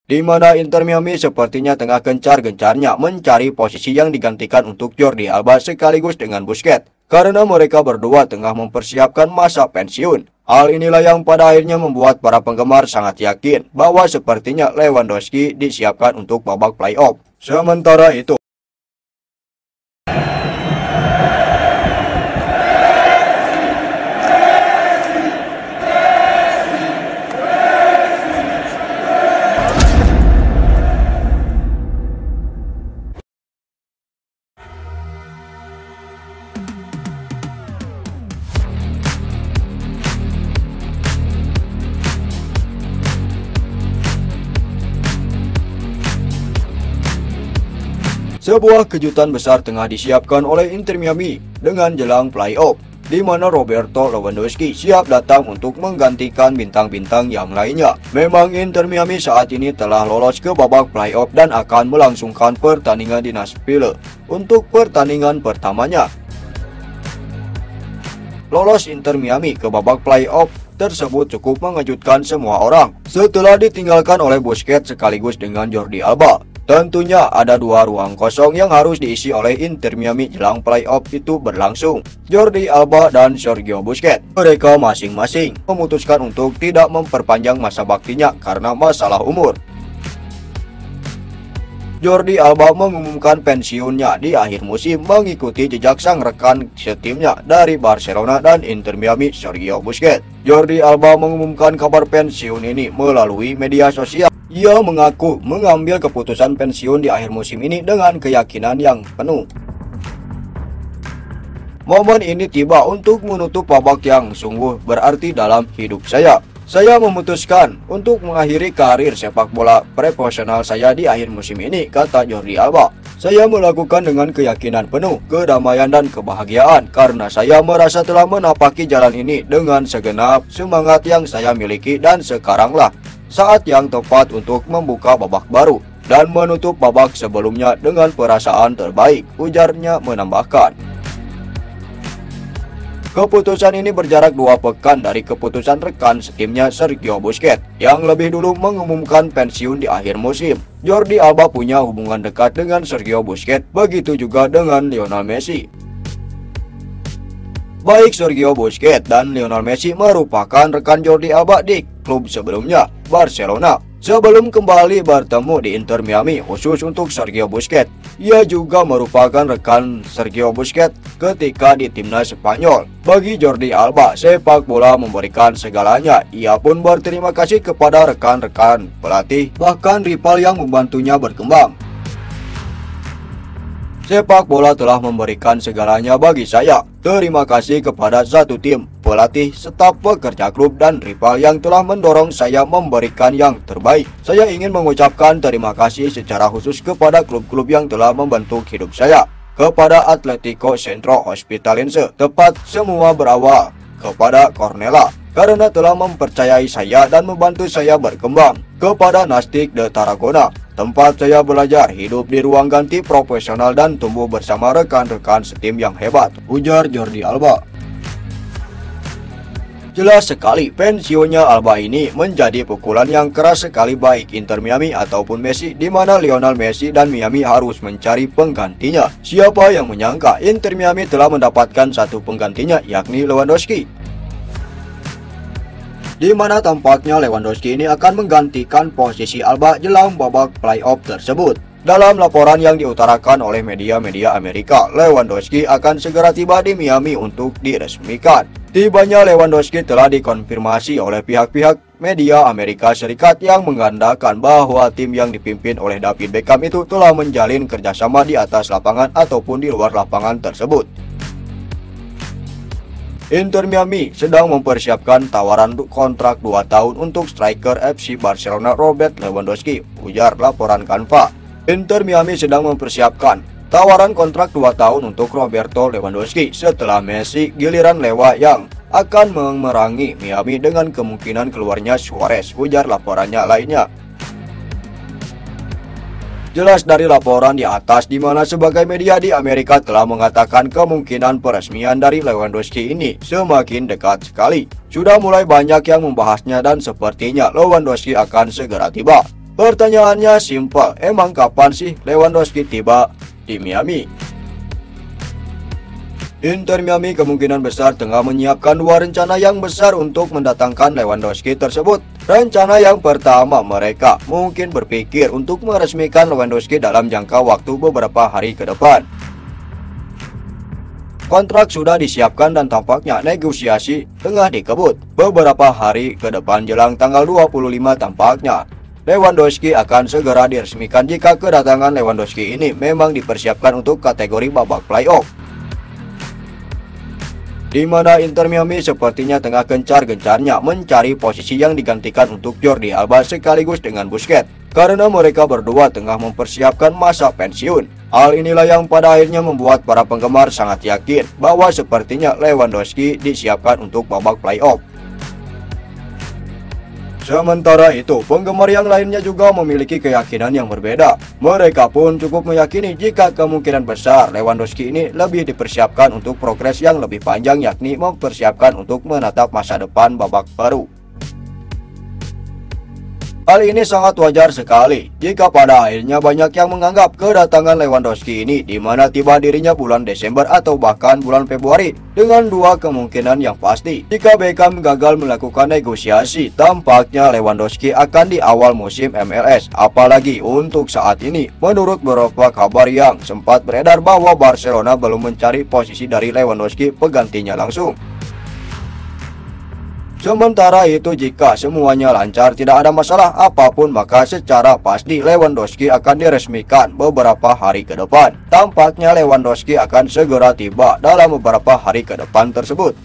di mana Inter Miami sepertinya tengah gencar-gencarnya mencari posisi yang digantikan untuk Jordi Alba sekaligus dengan Busquets, karena mereka berdua tengah mempersiapkan masa pensiun. Hal inilah yang pada akhirnya membuat para penggemar sangat yakin bahwa sepertinya Lewandowski disiapkan untuk babak playoff. Sementara itu, sebuah kejutan besar tengah disiapkan oleh Inter Miami dengan jelang playoff, di mana Roberto Lewandowski siap datang untuk menggantikan bintang-bintang yang lainnya. Memang Inter Miami saat ini telah lolos ke babak playoff dan akan melangsungkan pertandingan di Nashville untuk pertandingan pertamanya. Lolos Inter Miami ke babak playoff tersebut cukup mengejutkan semua orang setelah ditinggalkan oleh Busquets sekaligus dengan Jordi Alba. Tentunya ada dua ruang kosong yang harus diisi oleh Inter Miami jelang playoff itu berlangsung, Jordi Alba dan Sergio Busquets. Mereka masing-masing memutuskan untuk tidak memperpanjang masa baktinya karena masalah umur. Jordi Alba mengumumkan pensiunnya di akhir musim mengikuti jejak sang rekan setimnya dari Barcelona dan Inter Miami, Sergio Busquets. Jordi Alba mengumumkan kabar pensiun ini melalui media sosial. Ia mengaku mengambil keputusan pensiun di akhir musim ini dengan keyakinan yang penuh. Momen ini tiba untuk menutup babak yang sungguh berarti dalam hidup saya. Saya memutuskan untuk mengakhiri karir sepak bola profesional saya di akhir musim ini, kata Jordi Alba. Saya melakukan dengan keyakinan penuh, kedamaian dan kebahagiaan karena saya merasa telah menapaki jalan ini dengan segenap semangat yang saya miliki dan sekaranglah saat yang tepat untuk membuka babak baru dan menutup babak sebelumnya dengan perasaan terbaik, ujarnya menambahkan. Keputusan ini berjarak 2 pekan dari keputusan rekan setimnya Sergio Busquets yang lebih dulu mengumumkan pensiun di akhir musim. Jordi Alba punya hubungan dekat dengan Sergio Busquets, begitu juga dengan Lionel Messi. Baik Sergio Busquets dan Lionel Messi merupakan rekan Jordi Alba di klub sebelumnya, Barcelona. Sebelum kembali bertemu di Inter Miami khusus untuk Sergio Busquets, ia juga merupakan rekan Sergio Busquets ketika di timnas Spanyol. Bagi Jordi Alba, sepak bola memberikan segalanya. Ia pun berterima kasih kepada rekan-rekan pelatih, bahkan rival yang membantunya berkembang. Sepak bola telah memberikan segalanya bagi saya. Terima kasih kepada satu tim, pelatih, staf pekerja klub, dan rival yang telah mendorong saya memberikan yang terbaik. Saya ingin mengucapkan terima kasih secara khusus kepada klub-klub yang telah membentuk hidup saya. Kepada Atletico Centro Hospitalense, tepat semua berawal kepada Cornella karena telah mempercayai saya dan membantu saya berkembang. Kepada Nastic de Tarragona, tempat saya belajar hidup di ruang ganti profesional dan tumbuh bersama rekan-rekan setim yang hebat, ujar Jordi Alba. Jelas sekali pensiunnya Alba ini menjadi pukulan yang keras sekali baik Inter Miami ataupun Messi, di mana Lionel Messi dan Miami harus mencari penggantinya. Siapa yang menyangka Inter Miami telah mendapatkan satu penggantinya, yakni Lewandowski, di mana tampaknya Lewandowski ini akan menggantikan posisi Alba jelang babak playoff tersebut. Dalam laporan yang diutarakan oleh media-media Amerika, Lewandowski akan segera tiba di Miami untuk diresmikan. Tibanya Lewandowski telah dikonfirmasi oleh pihak-pihak media Amerika Serikat yang mengandalkan bahwa tim yang dipimpin oleh David Beckham itu telah menjalin kerjasama di atas lapangan ataupun di luar lapangan tersebut. Inter Miami sedang mempersiapkan tawaran kontrak 2 tahun untuk striker FC Barcelona Robert Lewandowski, ujar laporan Canva. Inter Miami sedang mempersiapkan tawaran kontrak 2 tahun untuk Roberto Lewandowski setelah Messi, giliran Lewa yang akan memerangi Miami dengan kemungkinan keluarnya Suarez, ujar laporannya lainnya. Jelas dari laporan di atas, di mana sebagai media di Amerika telah mengatakan kemungkinan peresmian dari Lewandowski ini semakin dekat sekali. Sudah mulai banyak yang membahasnya dan sepertinya Lewandowski akan segera tiba. Pertanyaannya simpel, emang kapan sih Lewandowski tiba di Miami? Inter Miami kemungkinan besar tengah menyiapkan dua rencana yang besar untuk mendatangkan Lewandowski tersebut. Rencana yang pertama, mereka mungkin berpikir untuk meresmikan Lewandowski dalam jangka waktu beberapa hari ke depan. Kontrak sudah disiapkan dan tampaknya negosiasi tengah dikebut. Beberapa hari ke depan jelang tanggal 25 tampaknya Lewandowski akan segera diresmikan jika kedatangan Lewandowski ini memang dipersiapkan untuk kategori babak playoff, di mana Inter Miami sepertinya tengah gencar-gencarnya mencari posisi yang digantikan untuk Jordi Alba sekaligus dengan Busquets, karena mereka berdua tengah mempersiapkan masa pensiun. Hal inilah yang pada akhirnya membuat para penggemar sangat yakin bahwa sepertinya Lewandowski disiapkan untuk babak playoff. Sementara itu, penggemar yang lainnya juga memiliki keyakinan yang berbeda. Mereka pun cukup meyakini jika kemungkinan besar Lewandowski ini lebih dipersiapkan untuk progres yang lebih panjang, yakni mempersiapkan untuk menatap masa depan babak baru. Hal ini sangat wajar sekali jika pada akhirnya banyak yang menganggap kedatangan Lewandowski ini di mana tiba dirinya bulan Desember atau bahkan bulan Februari, dengan dua kemungkinan yang pasti. Jika Beckham gagal melakukan negosiasi, tampaknya Lewandowski akan di awal musim MLS. Apalagi untuk saat ini, menurut beberapa kabar yang sempat beredar bahwa Barcelona belum mencari posisi dari Lewandowski penggantinya langsung. Sementara itu, jika semuanya lancar, tidak ada masalah apapun, maka secara pasti Lewandowski akan diresmikan beberapa hari ke depan. Tampaknya Lewandowski akan segera tiba dalam beberapa hari ke depan tersebut.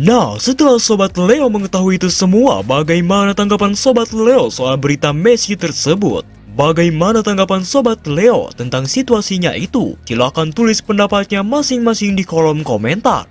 Nah, setelah Sobat Leo mengetahui itu semua, bagaimana tanggapan Sobat Leo soal berita Messi tersebut? Bagaimana tanggapan Sobat Leo tentang situasinya itu? Silahkan tulis pendapatnya masing-masing di kolom komentar.